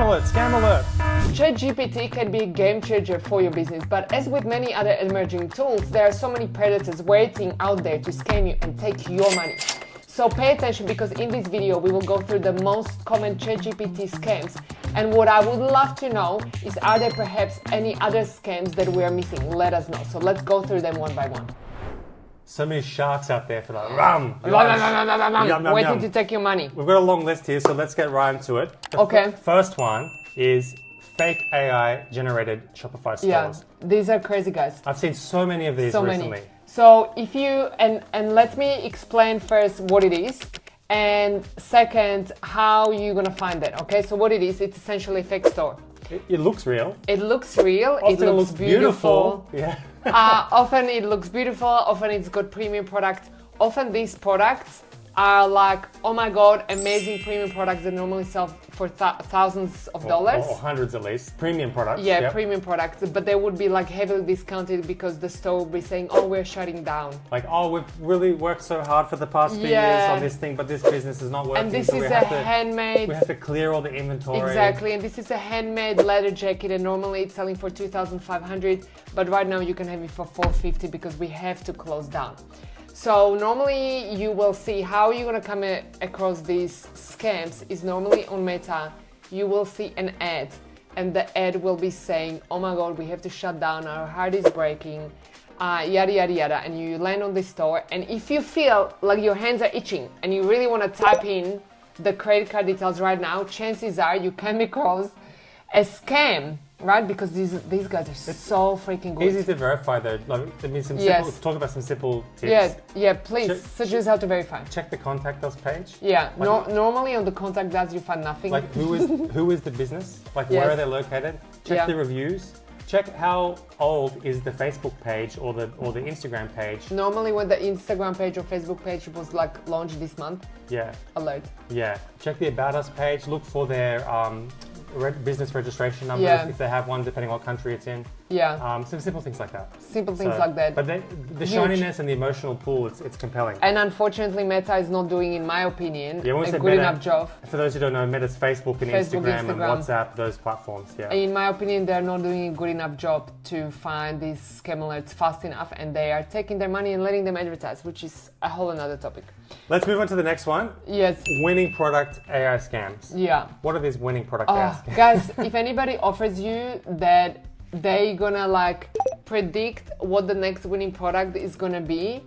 alert, scam alert. ChatGPT can be a game changer for your business, but as with many other emerging tools, there are so many predators waiting out there to scam you and take your money. So pay attention, because in this video we will go through the most common ChatGPT scams, and what I would love to know is, are there perhaps any other scams that we are missing? Let us know. So let's go through them one by one. So many sharks out there for that. Rum. Waiting to take your money. We've got a long list here, so let's get right into it. The first one is fake AI generated Shopify stores. Yeah, these are crazy, guys. I've seen so many of these recently. So if you, and let me explain first what it is, and second, how you're gonna find it, okay? So what it is, it's essentially a fake store. It looks real. It looks real. Often it looks beautiful. Yeah. Often it looks beautiful. Often it's got premium products. Often these products are like, oh my God, amazing premium products that normally sell for thousands of dollars. Or hundreds at least. Premium products. Yeah, yep. Premium products. But they would be like heavily discounted because the store would be saying, oh, we're shutting down. Like, oh, we've really worked so hard for the past few years on this thing, but this business is not working. And this is a handmade. We have to clear all the inventory. Exactly. And this is a handmade leather jacket, and normally it's selling for $2,500, but right now you can have it for $450 because we have to close down. So normally you will see how you're gonna come across these scams is normally on Meta. You will see an ad, and the ad will be saying, oh my God, we have to shut down, our heart is breaking, yada, yada, yada. And you land on this store, and if you feel like your hands are itching and you really wanna type in the credit card details right now, chances are you come across a scam. Right, because these guys are so freaking good. Easy to verify though. Like, I mean, talk about some simple tips. Yeah, please. Such as how to verify. Check the contact us page. Yeah, normally on the contact us you find nothing. Like who is the business? Like where are they located? Check the reviews. Check how old is the Facebook page or the Instagram page. Normally when the Instagram page or Facebook page was like launched this month. Yeah. Alert. Yeah. Check the About Us page. Look for their business registration number if they have one, depending on what country it's in. Yeah. Some simple things like that. Simple things like that. But the shininess and the emotional pull, it's compelling. And unfortunately, Meta is not doing, in my opinion, a good enough job. For those who don't know, Meta's Facebook and Instagram and WhatsApp, those platforms. Yeah. In my opinion, they're not doing a good enough job to find these scam alerts fast enough, and they are taking their money and letting them advertise, which is a whole another topic. Let's move on to the next one. Yes. Winning product AI scams. Yeah. What are these winning product AI scams? Guys, if anybody offers you that they gonna like predict what the next winning product is gonna be,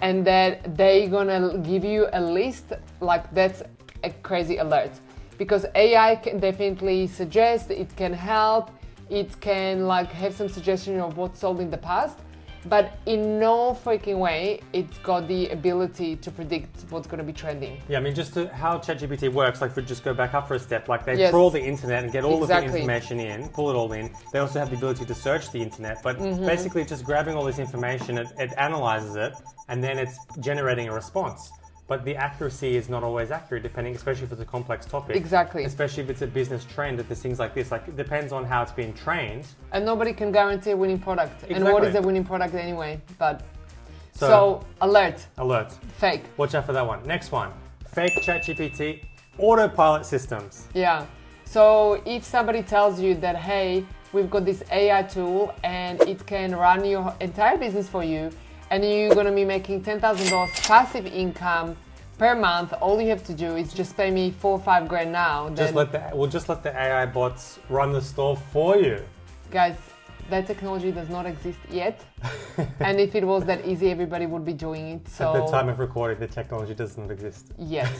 and that they gonna give you a list, like that's a crazy alert. Because AI can definitely suggest, it can help, it can like have some suggestion of what's sold in the past, but in no freaking way it's got the ability to predict what's going to be trending. Yeah, I mean, just how ChatGPT works, like if we just go back up for a step, like they crawl the internet and get all of the information in, pull it all in. They also have the ability to search the internet, but basically just grabbing all this information, it analyzes it, and then it's generating a response. But the accuracy is not always accurate, depending, especially if it's a complex topic. Exactly. Especially if it's a business trend, that there's things like this. Like, it depends on how it's being trained. And nobody can guarantee a winning product. Exactly. And what is a winning product anyway? But so alert. Alert. Fake. Watch out for that one. Next one. Fake ChatGPT Autopilot systems. Yeah. So if somebody tells you that, hey, we've got this AI tool and it can run your entire business for you, and you're gonna be making $10,000 passive income per month, all you have to do is just pay me $4 or $5 grand now. We'll just let the AI bots run the store for you. Guys, that technology does not exist yet. And if it was that easy, everybody would be doing it. So at the time of recording, the technology does not exist yet.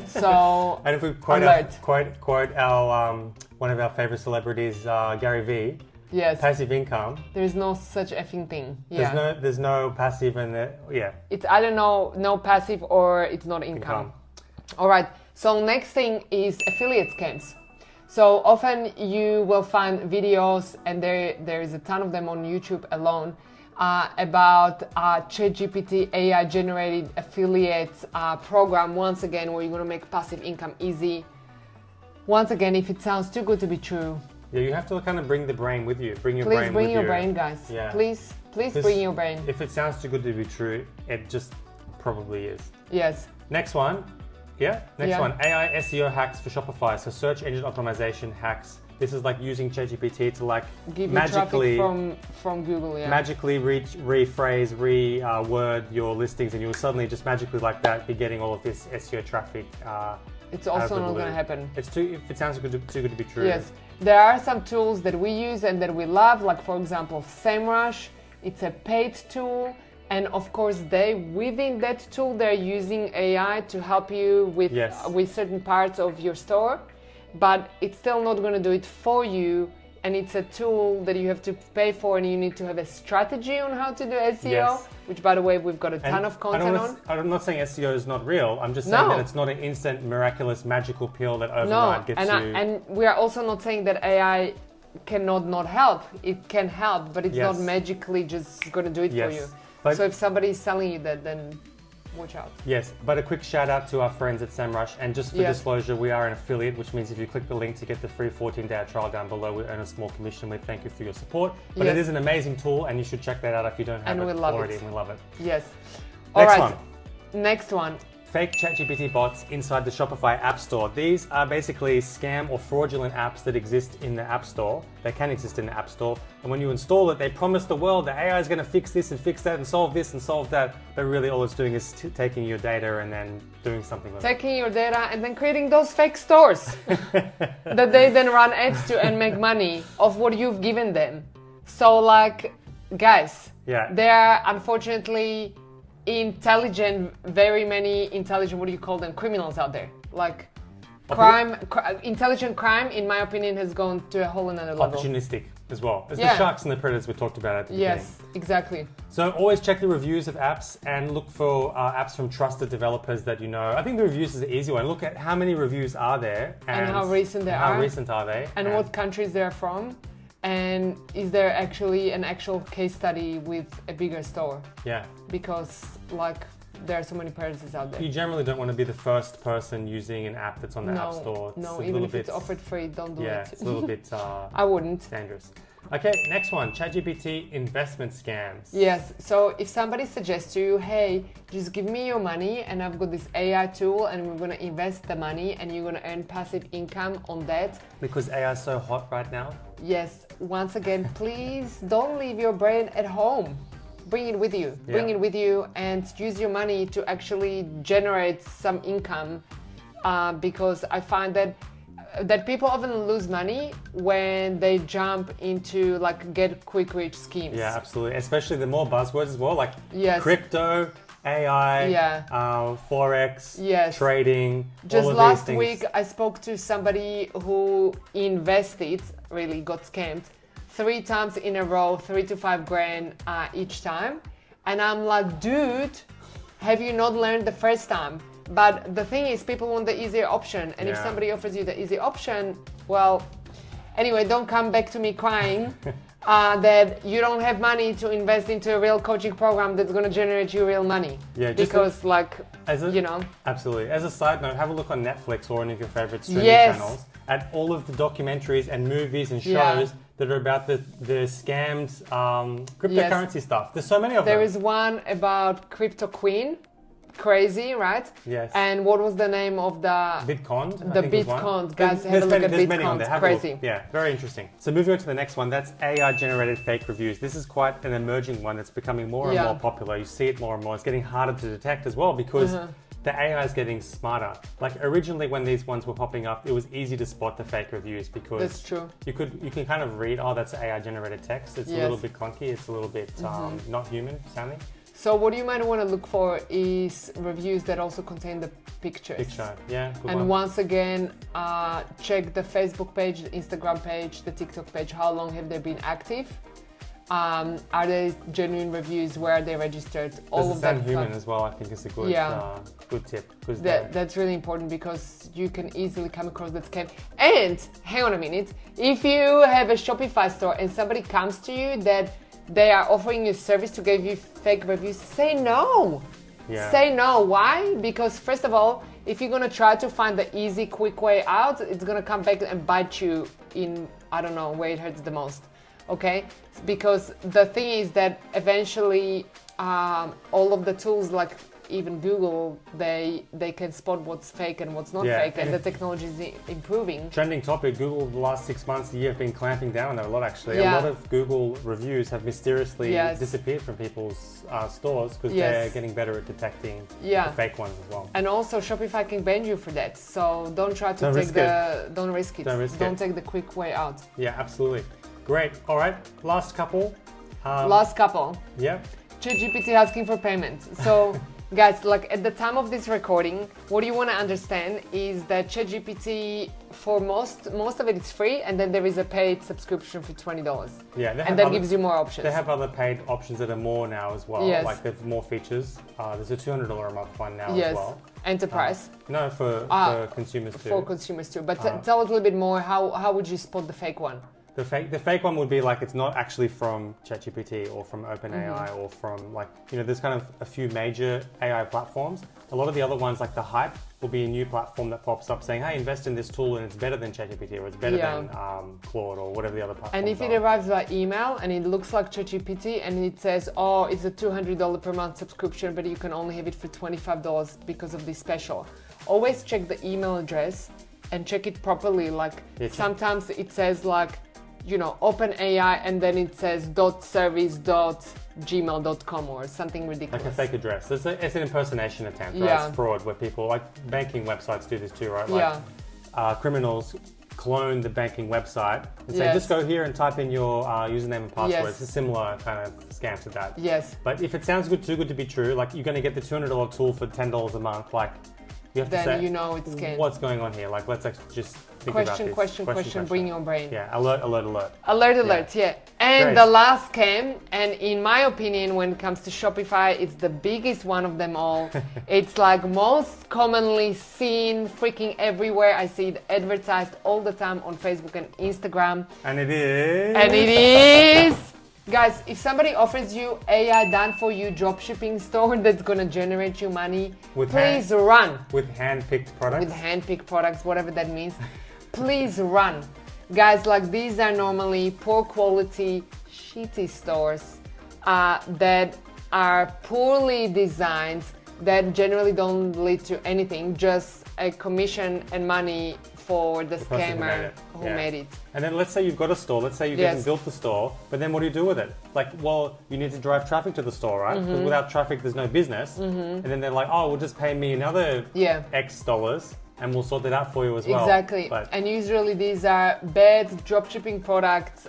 So and if we quote our one of our favorite celebrities, Gary Vee. Yes. Passive income. There is no such effing thing. Yeah. There's no passive It's either no passive or it's not income. All right. So next thing is affiliate scams. So often you will find videos, and there is a ton of them on YouTube alone, about ChatGPT AI generated affiliate program, once again, where you're going to make passive income easy. Once again, if it sounds too good to be true. Yeah, you have to kind of bring the brain with you. Bring your brain with you. Please bring your brain, guys. Yeah. Please bring your brain. If it sounds too good to be true, it just probably is. Yes. Next one, Yeah. Next one, AI SEO hacks for Shopify. So search engine optimization hacks. This is like using ChatGPT to like give magically traffic from Google, magically rephrase, reword your listings, and you'll suddenly just magically like that be getting all of this SEO traffic. It's also not going to happen. It's too. If it sounds too good to be true. Yes, there are some tools that we use and that we love, like for example, Semrush. It's a paid tool. And of course, within that tool, they're using AI to help you with certain parts of your store, but it's still not going to do it for you. And it's a tool that you have to pay for, and you need to have a strategy on how to do SEO, which, by the way, we've got a ton of content on. I'm not saying SEO is not real. I'm just saying that it's not an instant, miraculous, magical pill that overnight gets you. And we are also not saying that AI cannot not help. It can help, but it's not magically just going to do it for you. So if somebody is selling you that, then watch out. Yes, but a quick shout out to our friends at Semrush. And just for disclosure, we are an affiliate, which means if you click the link to get the free 14-day trial down below, we earn a small commission. We thank you for your support. But it is an amazing tool, and you should check that out if you don't have it already. And we love it. Yes. Next one. Fake ChatGPT bots inside the Shopify App Store. These are basically scam or fraudulent apps that exist in the App Store. They can exist in the App Store. And when you install it, they promise the world that AI is going to fix this and fix that and solve this and solve that. But really all it's doing is taking your data and then doing something with it. Taking your data and then creating those fake stores that they then run ads to and make money of what you've given them. So like, guys, there are unfortunately very many intelligent, what do you call them, criminals out there. Like intelligent crime, in my opinion, has gone to a whole another level. Opportunistic as well. It's the sharks and the predators we talked about at the beginning. Yes, exactly. So always check the reviews of apps and look for apps from trusted developers that you know. I think the reviews is an easy one. Look at how many reviews are there and how recent they are. How recent are they? And what countries they're from. And is there actually an actual case study with a bigger store? Yeah. Because like there are so many predators out there. You generally don't want to be the first person using an app that's on the App Store. Even if it's offered free, don't do it. Yeah, it's a little bit I wouldn't. Dangerous. Okay, next one, ChatGPT investment scams. Yes, so if somebody suggests to you, hey, just give me your money and I've got this AI tool and we're going to invest the money and you're going to earn passive income on that. Because AI is so hot right now? Yes, once again, please don't leave your brain at home. Bring it with you. Bring it with you and use your money to actually generate some income because I find that people often lose money when they jump into like get quick rich schemes. Yeah, absolutely. Especially the more buzzwords as well, like crypto, AI, Forex, trading. Just last week, I spoke to somebody who invested, really got scammed 3 times in a row, 3 to 5 grand each time. And I'm like, dude, have you not learned the first time? But the thing is, people want the easier option. And if somebody offers you the easy option, well, anyway, don't come back to me crying that you don't have money to invest into a real coaching program that's going to generate you real money. Yeah, because Absolutely. As a side note, have a look on Netflix or any of your favorite streaming channels at all of the documentaries and movies and shows that are about the scammed cryptocurrency stuff. There's so many of them. There is one about Crypto Queen. Crazy, right? Yes. And what was the name of the Bitcoin? The Bitcoin. Guys, have a look at Bitcoin. Crazy. Yeah, very interesting. So moving on to the next one, that's AI generated fake reviews. This is quite an emerging one that's becoming more and more popular. You see it more and more. It's getting harder to detect as well because the AI is getting smarter. Like originally when these ones were popping up, it was easy to spot the fake reviews because that's true. You can kind of read, that's AI generated text. It's a little bit clunky. It's a little bit not human sounding. So what you might want to look for is reviews that also contain the pictures. And once again, check the Facebook page, the Instagram page, the TikTok page. How long have they been active? Are they genuine reviews? Where are they registered? All of that. Human as well, I think is a good good tip. That's really important because you can easily come across that scam. And hang on a minute, if you have a Shopify store and somebody comes to you that they are offering you service to give you fake reviews, say no. Say no. Why? Because first of all, if you're gonna try to find the easy, quick way out, it's gonna come back and bite you in, I don't know, where it hurts the most. Okay? Because the thing is that eventually all of the tools like even Google, they can spot what's fake and what's not fake, and the technology is improving. Trending topic, Google the last 6 months, a year have been clamping down on that a lot actually. A lot of Google reviews have mysteriously disappeared from people's stores because they're getting better at detecting the fake ones as well. And also Shopify can ban you for that. So don't try to don't risk it. Don't take the quick way out. Yeah, absolutely. Great. All right. Last couple. Yeah. ChatGPT asking for payment. So guys, like at the time of this recording, what you want to understand is that ChatGPT, for most of it is free, and then there is a paid subscription for $20. Yeah, and that gives you more options. They have other paid options that are more now as well. Yes. Like there's more features. There's a $200 a month one now as well. Enterprise. No, for consumers too. For consumers too. But tell us a little bit more. How would you spot the fake one? The fake one would be like it's not actually from ChatGPT or from OpenAI or from like, there's kind of a few major AI platforms. A lot of the other ones, like the hype, will be a new platform that pops up saying, hey, invest in this tool and it's better than ChatGPT or it's better than Claude or whatever the other platforms And if it arrives by email and it looks like ChatGPT and it says, oh, it's a $200 per month subscription, but you can only have it for $25 because of this special. Always check the email address and check it properly. Like sometimes it says like, OpenAI, and then it says .service.gmail.com or something ridiculous. Like a fake address. It's an impersonation attempt, right? It's fraud where people, like banking websites do this too, right? Like criminals clone the banking website and say, just go here and type in your username and password. It's a similar kind of scam to that. Yes. But if it sounds too good to be true, like you're going to get the $200 tool for $10 a month, like you have to say, it's scam. What's going on here? Like, let's actually just think about this. Question, bring your brain. Yeah, alert. Alert, yeah. And the last scam, and in my opinion, when it comes to Shopify, it's the biggest one of them all. It's like most commonly seen freaking everywhere. I see it advertised all the time on Facebook and Instagram. And it is... Guys, if somebody offers you AI done for you dropshipping store that's gonna generate you money, please run. With hand-picked products? With hand-picked products, whatever that means. Please run. Guys, like these are normally poor quality, shitty stores that are poorly designed, that generally don't lead to anything, just a commission and money for the scammer who made it. And then let's say you've got a store, let's say you've even built the store, but then what do you do with it? Like, well, you need to drive traffic to the store, right? Because without traffic, there's no business. And then they're like, oh, well, just pay me another X dollars and we'll sort that out for you as well. Exactly. And usually these are bad dropshipping products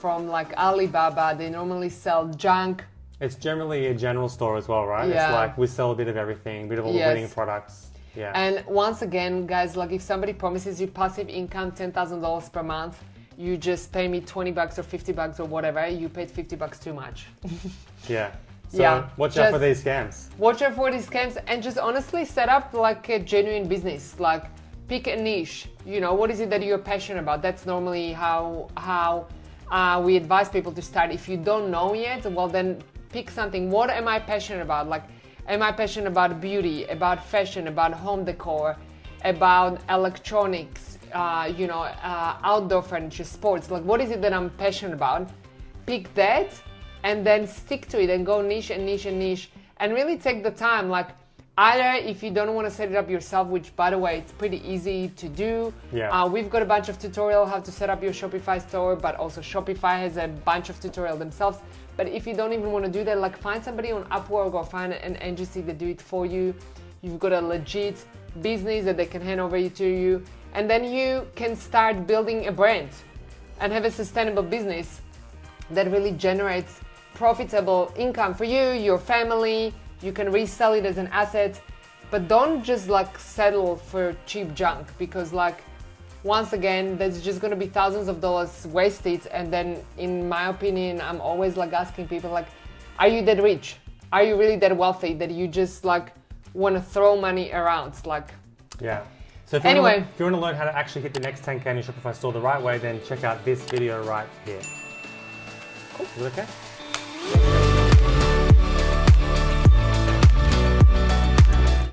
from like Alibaba. They normally sell junk. It's generally a general store as well, right? Yeah. It's like we sell a bit of everything, a bit of all the winning products. Yeah. And once again, guys, like if somebody promises you passive income, $10,000 per month, you just pay me $20 or $50 or whatever, you paid $50 too much. So watch out for these scams. Watch out for these scams and just honestly set up like a genuine business. Like pick a niche. What is it that you're passionate about? That's normally how we advise people to start. If you don't know yet, well then pick something. What am I passionate about? Like, am I passionate about beauty, about fashion, about home decor, about electronics, outdoor furniture, sports? Like, what is it that I'm passionate about? Pick that and then stick to it and go niche and niche and niche and really take the time. Like, either if you don't want to set it up yourself, which by the way, it's pretty easy to do. We've got a bunch of tutorials how to set up your Shopify store, but also Shopify has a bunch of tutorials themselves. But if you don't even want to do that, like find somebody on Upwork or find an agency that do it for you. You've got a legit business that they can hand over to you. And then you can start building a brand and have a sustainable business that really generates profitable income for you, your family. You can resell it as an asset, but don't just like settle for cheap junk, because like once again, there's just going to be thousands of dollars wasted. And then in my opinion, I'm always like asking people like, are you that rich? Are you really that wealthy that you just like want to throw money around? Like, So if you want to learn how to actually hit the next 10K in your Shopify store the right way, then check out this video right here. Cool. Is it okay?